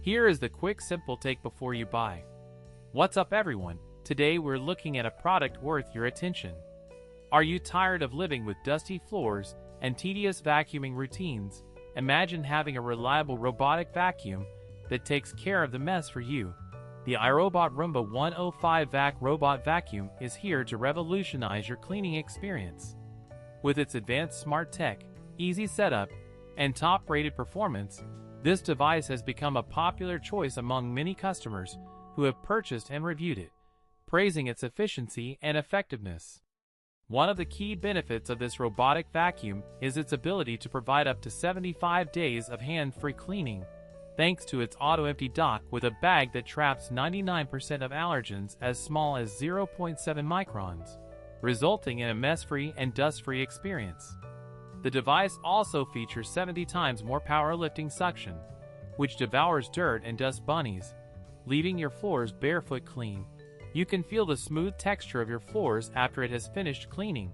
Here is the quick simple take before you buy. What's up everyone? Today we're looking at a product worth your attention. Are you tired of living with dusty floors and tedious vacuuming routines? Imagine having a reliable robotic vacuum that takes care of the mess for you. The iRobot Roomba 105 Vac Robot Vacuum is here to revolutionize your cleaning experience. With its advanced smart tech, easy setup, and top-rated performance, this device has become a popular choice among many customers who have purchased and reviewed it, praising its efficiency and effectiveness. One of the key benefits of this robotic vacuum is its ability to provide up to 75 days of hand-free cleaning, thanks to its AutoEmpty dock with a bag that traps 99% of allergens as small as 0.7 microns, resulting in a mess-free and dust-free experience. The device also features 70 times more power-lifting suction, which devours dirt and dust bunnies, leaving your floors barefoot clean. You can feel the smooth texture of your floors after it has finished cleaning.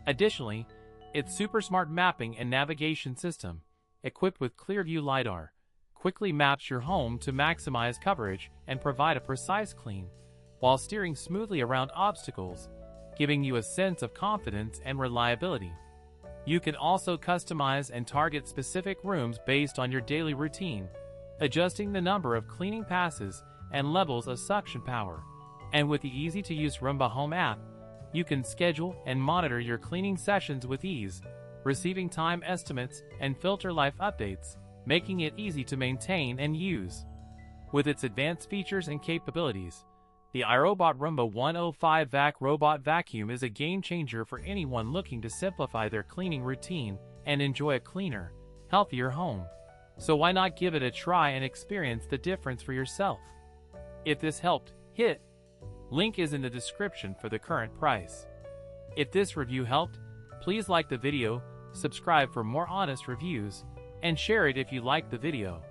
Additionally, its super smart mapping and navigation system, equipped with ClearView LiDAR, quickly maps your home to maximize coverage and provide a precise clean, while steering smoothly around obstacles, giving you a sense of confidence and reliability. You can also customize and target specific rooms based on your daily routine, adjusting the number of cleaning passes and levels of suction power. And with the easy-to-use Roomba Home app, you can schedule and monitor your cleaning sessions with ease, receiving time estimates and filter life updates, making it easy to maintain and use. With its advanced features and capabilities, the iRobot Roomba 105 Vac Robot Vacuum is a game-changer for anyone looking to simplify their cleaning routine and enjoy a cleaner, healthier home. So why not give it a try and experience the difference for yourself? If this helped, link is in the description for the current price. If this review helped, please like the video, subscribe for more honest reviews, and share it if you liked the video.